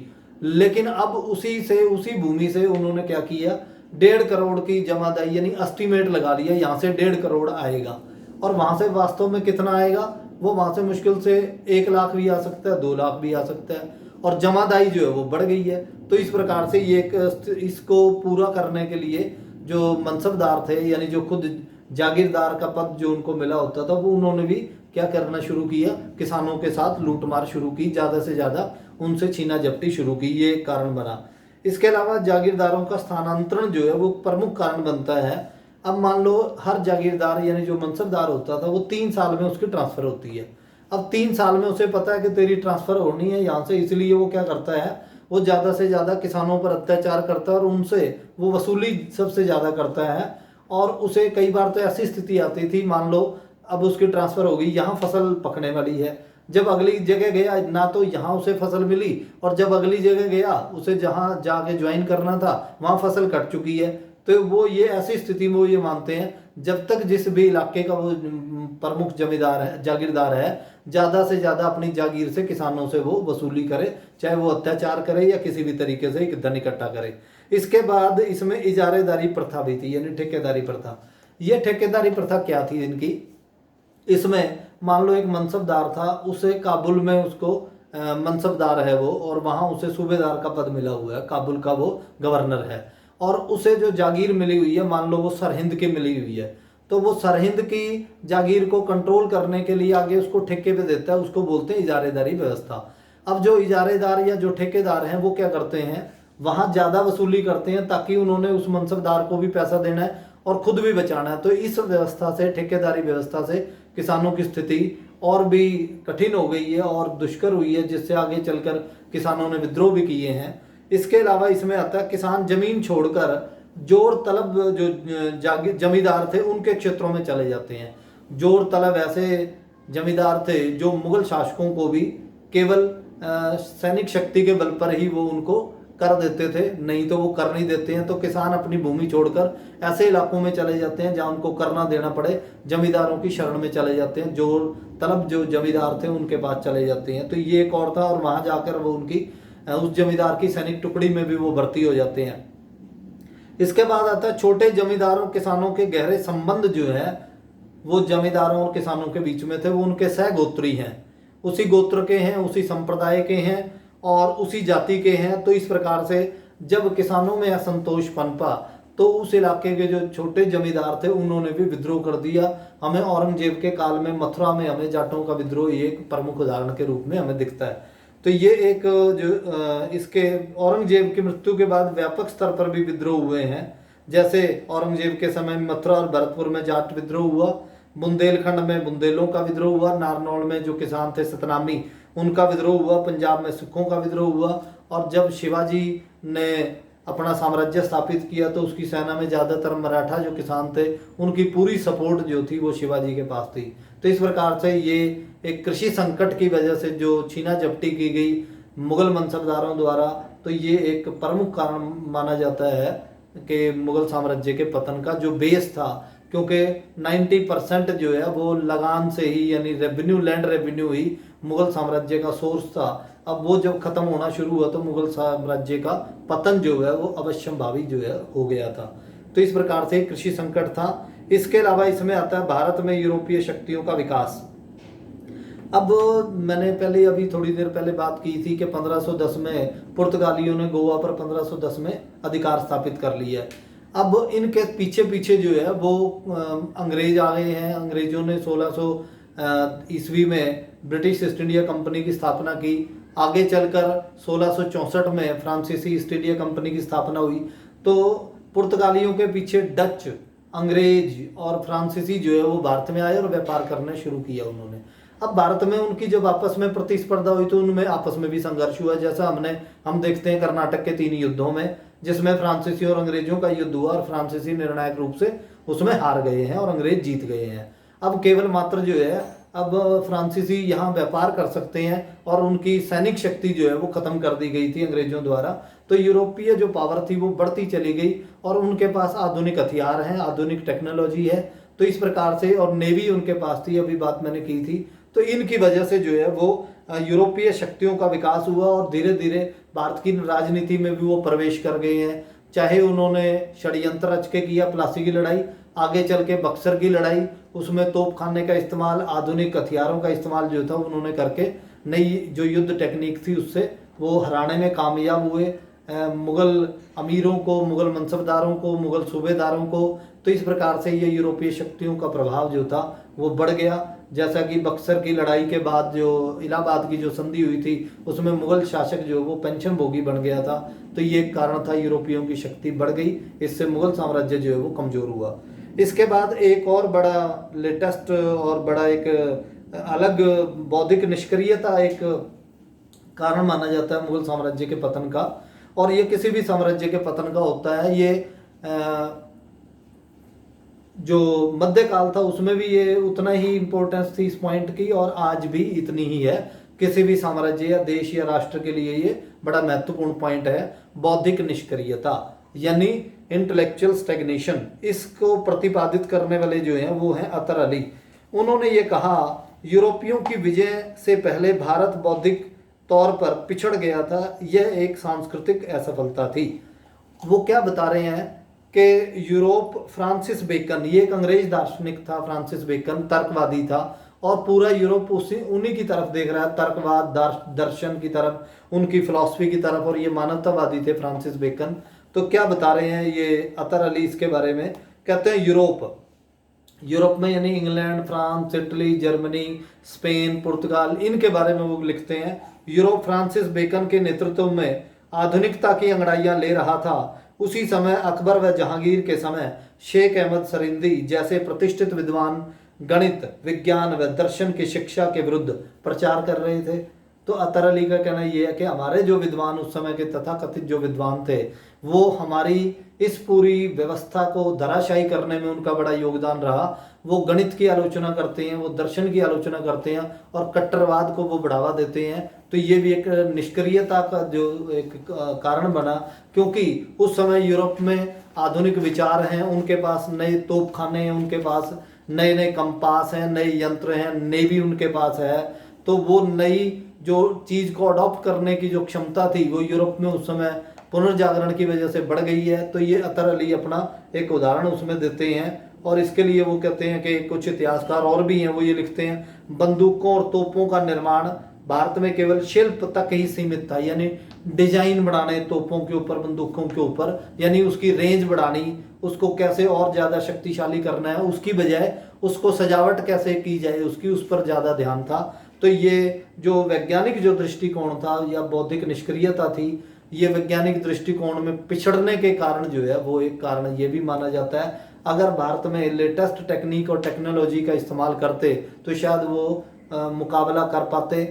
लेकिन अब उसी भूमि से उन्होंने क्या किया, 1.5 करोड़ की जमादाई यानी एस्टीमेट लगा लिया, यहाँ से 1.5 करोड़ आएगा। और वहां से वास्तव में कितना आएगा, वो वहां से मुश्किल से 1 लाख भी आ सकता है, 2 लाख भी आ सकता है, और जमादाई जो है वो बढ़ गई है। तो इस प्रकार से ये इसको पूरा करने के लिए जो मनसबदार थे यानी जो खुद जागीरदार का पद जो उनको मिला होता था, वो उन्होंने भी क्या करना शुरू किया, किसानों के साथ लूटमार शुरू की, ज़्यादा से ज़्यादा उनसे छीना झपटी शुरू की, ये एक कारण बना। इसके अलावा जागीरदारों का स्थानांतरण जो है वो प्रमुख कारण बनता है। अब मान लो हर जागीरदार यानी जो मनसबदार होता था वो 3 साल में उसकी ट्रांसफ़र होती है। अब 3 साल में उसे पता है कि तेरी ट्रांसफ़र होनी है यहाँ से, इसलिए वो क्या करता है, वो ज़्यादा से ज़्यादा किसानों पर अत्याचार करता है और उनसे वो वसूली सबसे ज़्यादा करता है। और उसे कई बार तो ऐसी स्थिति आती थी, मान लो अब उसकी ट्रांसफ़र हो गई, यहाँ फसल पकने वाली है, जब अगली जगह गया ना तो यहाँ उसे फसल मिली, और जब अगली जगह गया उसे जहाँ जाके ज्वाइन करना था वहाँ फसल कट चुकी है। तो वो ये ऐसी स्थिति में वो ये मानते हैं जब तक जिस भी इलाके का वो प्रमुख जमींदार है, जागीरदार है, ज़्यादा से ज़्यादा अपनी जागीर से किसानों से वो वसूली करे, चाहे वो अत्याचार करे या किसी भी तरीके से एक धन इकट्ठा करे। इसके बाद इसमें इजारेदारी प्रथा भी थी यानी ठेकेदारी प्रथा। ये ठेकेदारी प्रथा क्या थी इनकी, इसमें मान लो एक मनसबदार था, उसे काबुल में उसको मनसबदार है वो, और वहाँ उसे सूबेदार का पद मिला हुआ है, काबुल का वो गवर्नर है, और उसे जो जागीर मिली हुई है मान लो वो सरहिंद की मिली हुई है, तो वो सरहिंद की जागीर को कंट्रोल करने के लिए आगे उसको ठेके पे देता है, उसको बोलते हैं इजारेदारी व्यवस्था। अब जो इजारेदार या जो ठेकेदार हैं वो क्या करते हैं, वहाँ ज़्यादा वसूली करते हैं ताकि उन्होंने उस मनसबदार को भी पैसा देना है और खुद भी बचाना है। तो इस व्यवस्था से, ठेकेदारी व्यवस्था से किसानों की स्थिति और भी कठिन हो गई है और दुष्कर हुई है, जिससे आगे चलकर किसानों ने विद्रोह भी किए हैं। इसके अलावा इसमें आता है किसान जमीन छोड़कर जोर तलब जो जमींदार थे उनके क्षेत्रों में चले जाते हैं। जोर तलब ऐसे जमींदार थे जो मुगल शासकों को भी केवल सैनिक शक्ति के बल पर ही वो उनको कर देते थे, नहीं तो वो कर नहीं देते हैं। तो किसान अपनी भूमि छोड़कर ऐसे इलाकों में चले जाते हैं जहाँ उनको करना देना पड़े, जमींदारों की शरण में चले जाते हैं, जोर तलब जो जमींदार थे उनके पास चले जाते हैं। तो ये एक और था, और वहाँ जाकर वो उनकी उस जमींदार की सैनिक टुकड़ी में भी वो भर्ती हो जाते हैं। इसके बाद आता है छोटे जमींदारों किसानों के गहरे संबंध जो है वो जमींदारों और किसानों के बीच में थे, वो उनके सहगोत्री हैं, उसी गोत्र के हैं, उसी संप्रदाय के हैं और उसी जाति के हैं। तो इस प्रकार से जब किसानों में असंतोष पनपा तो उस इलाके के जो छोटे जमींदार थे उन्होंने भी विद्रोह कर दिया। हमें औरंगजेब के काल में मथुरा में हमें जाटों का विद्रोह एक प्रमुख उदाहरण के रूप में हमें दिखता है। तो ये एक जो इसके औरंगजेब की मृत्यु के बाद व्यापक स्तर पर भी विद्रोह हुए हैं। जैसे औरंगजेब के समय में मथुरा और भरतपुर में जाट विद्रोह हुआ, बुंदेलखंड में बुंदेलों का विद्रोह हुआ, नारनौल में जो किसान थे सतनामी उनका विद्रोह हुआ, पंजाब में सिखों का विद्रोह हुआ। और जब शिवाजी ने अपना साम्राज्य स्थापित किया तो उसकी सेना में ज़्यादातर मराठा जो किसान थे उनकी पूरी सपोर्ट जो थी वो शिवाजी के पास थी। तो इस प्रकार से ये एक कृषि संकट की वजह से जो छीना झपटी की गई मुगल मनसबदारों द्वारा, तो ये एक प्रमुख कारण माना जाता है कि मुगल साम्राज्य के पतन का जो बेस था, क्योंकि 90% जो है वो लगान से ही यानी रेवेन्यू, लैंड रेवेन्यू ही मुगल साम्राज्य का सोर्स था। अब वो जब खत्म होना शुरू हुआ तो मुगल साम्राज्य का पतन जो है वो अवश्यंभावी जो है हो गया था। तो इस प्रकार से कृषि संकट था। इसके अलावा इसमें आता है भारत में यूरोपीय शक्तियों का विकास। अब मैंने पहले अभी थोड़ी देर पहले बात की थी कि 1510 में पुर्तगालियों ने गोवा पर 1510 में अधिकार स्थापित कर लिया है। अब इनके पीछे पीछे जो है वो अंग्रेज आ गए हैं। अंग्रेजों ने 1600 ईस्वी में ब्रिटिश ईस्ट इंडिया कंपनी की स्थापना की। आगे चलकर 1664 में फ्रांसीसी ईस्ट इंडिया कंपनी की स्थापना हुई। तो पुर्तगालियों के पीछे डच, अंग्रेज और फ्रांसीसी जो है वो भारत में आए और व्यापार करना शुरू किया उन्होंने। अब भारत में उनकी जब आपस में प्रतिस्पर्धा हुई तो उनमें आपस में भी संघर्ष हुआ, जैसा हम देखते हैं कर्नाटक के 3 युद्धों में, जिसमें फ्रांसीसी और अंग्रेजों का युद्ध हुआ और फ्रांसीसी निर्णायक रूप से उसमें हार गए हैं और अंग्रेज जीत गए हैं। अब केवल मात्र जो है अब फ्रांसीसी यहाँ व्यापार कर सकते हैं और उनकी सैनिक शक्ति जो है वो खत्म कर दी गई थी अंग्रेजों द्वारा। तो यूरोपीय जो पावर थी वो बढ़ती चली गई और उनके पास आधुनिक हथियार हैं, आधुनिक टेक्नोलॉजी है। तो इस प्रकार से, और नेवी उनके पास थी, अभी बात मैंने की थी। तो इनकी वजह से जो है वो यूरोपीय शक्तियों का विकास हुआ और धीरे धीरे भारत की राजनीति में भी वो प्रवेश कर गए हैं। चाहे उन्होंने षड्यंत्र रच के किया प्लासी की लड़ाई, आगे चल के बक्सर की लड़ाई, उसमें तोपखाने का इस्तेमाल, आधुनिक हथियारों का इस्तेमाल जो था उन्होंने करके नई जो युद्ध टेक्निक थी उससे वो हराने में कामयाब हुए मुगल अमीरों को, मुगल मनसबदारों को, मुगल सूबेदारों को। तो इस प्रकार से ये यूरोपीय शक्तियों का प्रभाव जो था वो बढ़ गया। जैसा कि बक्सर की लड़ाई के बाद जो इलाहाबाद की जो संधि हुई थी उसमें मुगल शासक जो वो पेंशन भोगी बन गया था। तो ये एक कारण था, यूरोपियों की शक्ति बढ़ गई, इससे मुगल साम्राज्य जो है वो कमजोर हुआ। इसके बाद एक और बड़ा लेटेस्ट और बड़ा एक अलग बौद्धिक निष्क्रियता एक कारण माना जाता है मुगल साम्राज्य के पतन का, और ये किसी भी साम्राज्य के पतन का होता है। ये जो मध्यकाल था उसमें भी ये उतना ही इंपॉर्टेंस थी इस पॉइंट की, और आज भी इतनी ही है। किसी भी साम्राज्य या देश या राष्ट्र के लिए ये बड़ा महत्वपूर्ण पॉइंट है। बौद्धिक निष्क्रियता यानी इंटेलेक्चुअल स्टैग्नेशन, इसको प्रतिपादित करने वाले जो हैं वो हैं अतर अली। उन्होंने ये कहा यूरोपियों की विजय से पहले भारत बौद्धिक तौर पर पिछड़ गया था, यह एक सांस्कृतिक असफलता थी। वो क्या बता रहे हैं कि यूरोप, फ्रांसिस बेकन, ये एक अंग्रेज दार्शनिक था, फ्रांसिस बेकन तर्कवादी था, और पूरा यूरोप उन्हीं की तरफ देख रहा है, तर्कवाद दर्शन की तरफ, उनकी फिलॉसफी की तरफ, और ये मानवतावादी थे फ्रांसिस बेकन। तो क्या बता रहे हैं ये अतर अली इसके बारे में, कहते हैं यूरोप में यानी England, France, Italy, Germany, Spain, पुर्तगाल, इनके बारे में वो लिखते हैं। यूरोप फ्रांसिस बेकन के नेतृत्व में आधुनिकता की अंगड़ाइयां ले रहा था। उसी समय अकबर व जहांगीर के समय शेख अहमद सरिंदी जैसे प्रतिष्ठित विद्वान गणित, विज्ञान व दर्शन की शिक्षा के विरुद्ध प्रचार कर रहे थे। तो अतर अली का कहना यह है कि हमारे जो विद्वान उस समय के तथाकथित जो विद्वान थे वो हमारी इस पूरी व्यवस्था को धराशायी करने में उनका बड़ा योगदान रहा। वो गणित की आलोचना करते हैं, वो दर्शन की आलोचना करते हैं और कट्टरवाद को वो बढ़ावा देते हैं। तो ये भी एक निष्क्रियता का जो एक कारण बना, क्योंकि उस समय यूरोप में आधुनिक विचार हैं, उनके पास नए तोपखाने हैं, उनके पास नए नए कंपास हैं, नए यंत्र हैं, नेवी उनके पास है। तो वो नई जो चीज़ को अडॉप्ट करने की जो क्षमता थी वो यूरोप में उस समय पुनर्जागरण की वजह से बढ़ गई है। तो ये अतर अली अपना एक उदाहरण उसमें देते हैं, और इसके लिए वो कहते हैं कि कुछ इतिहासकार और भी हैं, वो ये लिखते हैं बंदूकों और तोपों का निर्माण भारत में केवल शिल्प तक ही सीमित था, यानी डिजाइन बढ़ाने तोपों के ऊपर, बंदूकों के ऊपर, यानी उसकी रेंज बढ़ानी, उसको कैसे और ज़्यादा शक्तिशाली करना है, उसकी बजाय उसको सजावट कैसे की जाए उसकी, उस पर ज़्यादा ध्यान था। तो ये जो वैज्ञानिक जो दृष्टिकोण था या बौद्धिक निष्क्रियता थी, ये वैज्ञानिक दृष्टिकोण में पिछड़ने के कारण जो है वो एक कारण ये भी माना जाता है। अगर भारत में लेटेस्ट टेक्निक और टेक्नोलॉजी का इस्तेमाल करते तो शायद वो मुकाबला कर पाते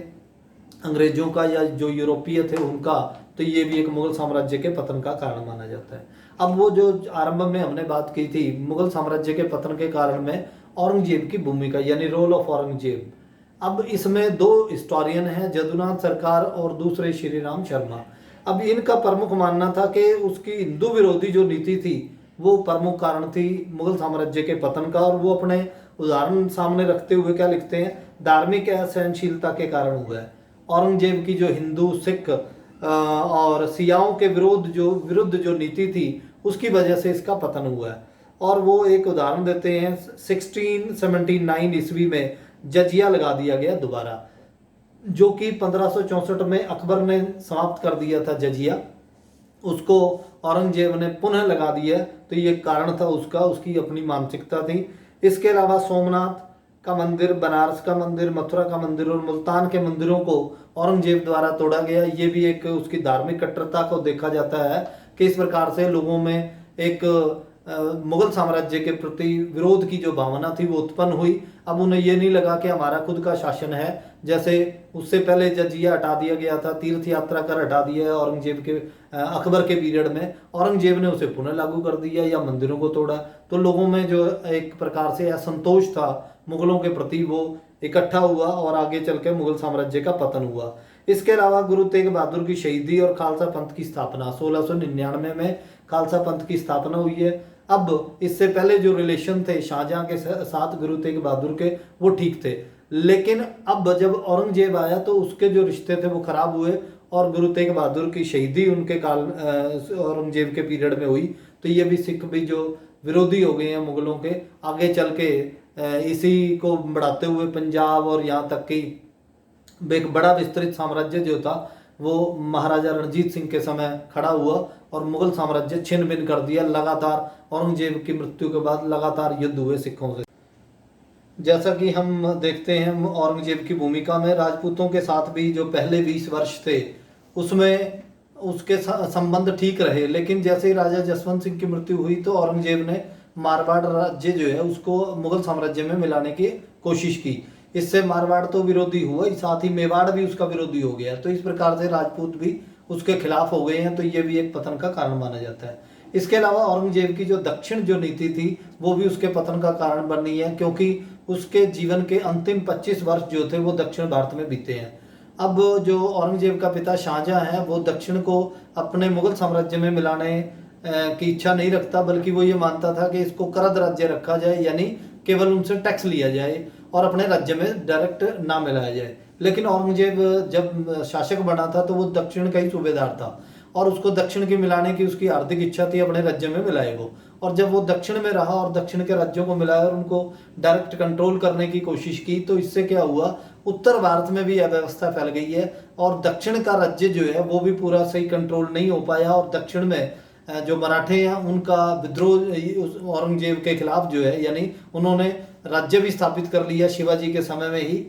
अंग्रेजों का या जो यूरोपीय थे उनका। तो ये भी एक मुगल साम्राज्य के पतन का कारण माना जाता है। अब वो जो आरंभ में हमने बात की थी मुगल साम्राज्य के पतन के कारण में औरंगजेब की भूमिका यानी रोल ऑफ औरंगजेब। अब इसमें दो हिस्टोरियन हैं, जदुनाथ सरकार और दूसरे श्री राम शर्मा। अब इनका प्रमुख मानना था कि उसकी हिंदू विरोधी जो नीति थी वो प्रमुख कारण थी मुगल साम्राज्य के पतन का, और वो अपने उदाहरण सामने रखते हुए क्या लिखते हैं, धार्मिक असहनशीलता के कारण हुआ है। औरंगजेब की जो हिंदू, सिख और सियाओं के विरुद्ध जो नीति थी उसकी वजह से इसका पतन हुआ है। और वो एक उदाहरण देते हैं 1679 ईस्वी में जजिया लगा दिया गया दोबारा, जो कि 1564 में अकबर ने समाप्त कर दिया था जजिया, उसको औरंगजेब ने पुनः लगा दिया। तो ये कारण था उसका, उसकी अपनी मानसिकता थी। इसके अलावा सोमनाथ का मंदिर, बनारस का मंदिर, मथुरा का मंदिर और मुल्तान के मंदिरों को औरंगजेब द्वारा तोड़ा गया। ये भी एक उसकी धार्मिक कट्टरता को देखा जाता है कि इस प्रकार से लोगों में एक मुगल साम्राज्य के प्रति विरोध की जो भावना थी वो उत्पन्न हुई। अब उन्हें ये नहीं लगा कि हमारा खुद का शासन है, जैसे उससे पहले जजिया हटा दिया गया था, तीर्थ यात्रा कर हटा दिया है औरंगजेब के अकबर के पीरियड में, औरंगजेब ने उसे पुनः लागू कर दिया या मंदिरों को तोड़ा। तो लोगों में जो एक प्रकार से असंतोष था मुगलों के प्रति वो इकट्ठा हुआ और आगे चल के मुगल साम्राज्य का पतन हुआ। इसके अलावा गुरु तेग बहादुर की शहीदी और खालसा पंथ की स्थापना 1699 में खालसा पंथ की स्थापना हुई है। अब इससे पहले जो रिलेशन थे शाहजहां के साथ गुरु तेग बहादुर के वो ठीक थे, लेकिन अब जब औरंगजेब आया तो उसके जो रिश्ते थे वो खराब हुए और गुरु तेग बहादुर की शहीदी उनके काल औरंगजेब के पीरियड में हुई। तो ये भी सिख भी जो विरोधी हो गए हैं मुगलों के, आगे चल के इसी को बढ़ाते हुए पंजाब और यहाँ तक कि एक बड़ा विस्तृत साम्राज्य जो था वो महाराजा रणजीत सिंह के समय खड़ा हुआ और मुगल साम्राज्य छिन्न भिन्न कर दिया। लगातार औरंगजेब की मृत्यु के बाद लगातार युद्ध हुए सिखों से। जैसा कि हम देखते हैं औरंगजेब की भूमिका में राजपूतों के साथ भी जो पहले 20 वर्ष थे उसमें उसके संबंध ठीक रहे, लेकिन जैसे ही राजा जसवंत सिंह की मृत्यु हुई तो औरंगजेब ने मारवाड़ राज्य जो है उसको मुगल साम्राज्य में मिलाने की कोशिश की। इससे मारवाड़ तो विरोधी हुआ, साथ ही मेवाड़ भी उसका विरोधी हो गया। तो इस प्रकार से राजपूत भी उसके खिलाफ हो गए हैं, तो ये भी एक पतन का कारण माना जाता है। इसके अलावा औरंगजेब की जो दक्षिण जो नीति थी वो भी उसके पतन का कारण बनी है, क्योंकि उसके जीवन के अंतिम 25 वर्ष जो थे वो दक्षिण भारत में बीते हैं। अब जो औरंगजेब का पिता शाहजहां है वो दक्षिण को अपने मुगल साम्राज्य में मिलाने की इच्छा नहीं रखता, बल्कि वो ये मानता था कि इसको करद राज्य रखा जाए, यानी केवल उनसे टैक्स लिया जाए और अपने राज्य में डायरेक्ट ना मिलाया जाए। लेकिन औरंगजेब जब शासक बना था तो वो दक्षिण का ही सूबेदार था और उसको दक्षिण की मिलाने की उसकी हार्दिक इच्छा थी, अपने राज्य में मिलाए वो। और जब वो दक्षिण में रहा और दक्षिण के राज्यों को मिलाया और उनको डायरेक्ट कंट्रोल करने की कोशिश की, तो इससे क्या हुआ, उत्तर भारत में भी अव्यवस्था फैल गई है और दक्षिण का राज्य जो है वो भी पूरा सही कंट्रोल नहीं हो पाया। और दक्षिण में जो मराठे हैं उनका विद्रोह औरंगजेब के खिलाफ जो है, यानी उन्होंने राज्य भी स्थापित कर लिया शिवाजी के समय में ही,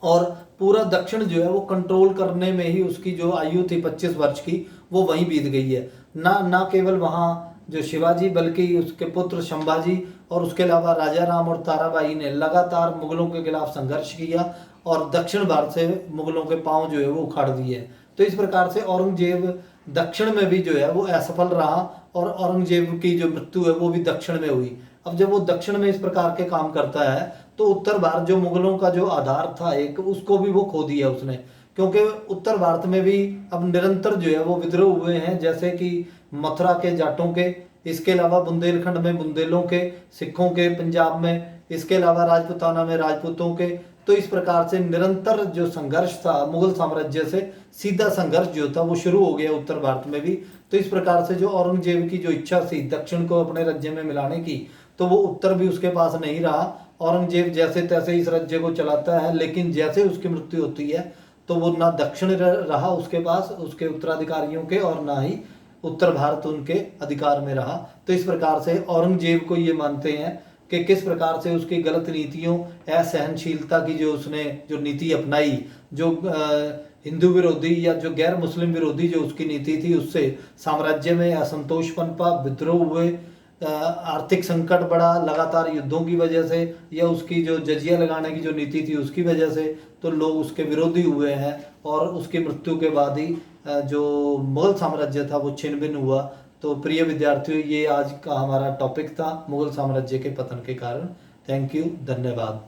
और पूरा दक्षिण जो है वो कंट्रोल करने में ही उसकी जो आयु थी 25 वर्ष की वो वहीं बीत गई है। ना केवल वहाँ जो शिवाजी बल्कि उसके पुत्र संभाजी और उसके अलावा राजा राम और ताराबाई ने लगातार मुगलों के खिलाफ संघर्ष किया और दक्षिण भारत से मुगलों के पांव जो है वो उखाड़ दिए। तो इस प्रकार से औरंगजेब दक्षिण में भी जो है वो असफल रहा और औरंगजेब की जो मृत्यु है वो भी दक्षिण में हुई। अब जब वो दक्षिण में इस प्रकार के काम करता है तो उत्तर भारत जो मुगलों का जो आधार था एक, उसको भी वो खो दिया उसने, क्योंकि उत्तर भारत में भी अब निरंतर जो है वो विद्रोह हुए हैं, जैसे कि मथुरा के जाटों के, इसके अलावा बुंदेलखंड में बुंदेलों के, सिखों के पंजाब में, इसके अलावा राजपूताना में राजपूतों के। तो इस प्रकार से निरंतर जो संघर्ष था मुगल साम्राज्य से, सीधा संघर्ष जो था वो शुरू हो गया उत्तर भारत में भी। तो इस प्रकार से जो औरंगजेब की जो इच्छा थी दक्षिण को अपने राज्य में मिलाने की, तो वो उत्तर भी उसके पास नहीं रहा। औरंगजेब जैसे तैसे इस राज्य को चलाता है, लेकिन जैसे उसकी मृत्यु होती है तो वो ना दक्षिण रहा उसके पास उसके उत्तराधिकारियों के, और ना ही उत्तर भारत उनके अधिकार में रहा। तो इस प्रकार से औरंगजेब को ये मानते हैं कि किस प्रकार से उसकी गलत नीतियों, असहनशीलता की जो उसने जो नीति अपनाई, जो हिंदू विरोधी या जो गैर मुस्लिम विरोधी जो उसकी नीति थी, उससे साम्राज्य में असंतोष पनपा, विद्रोह हुए, आर्थिक संकट बढ़ा लगातार युद्धों की वजह से या उसकी जो जजिया लगाने की जो नीति थी उसकी वजह से। तो लोग उसके विरोधी हुए हैं और उसकी मृत्यु के बाद ही जो मुगल साम्राज्य था वो छिन्न भिन्न हुआ। तो प्रिय विद्यार्थियों, ये आज का हमारा टॉपिक था मुगल साम्राज्य के पतन के कारण। थैंक यू, धन्यवाद।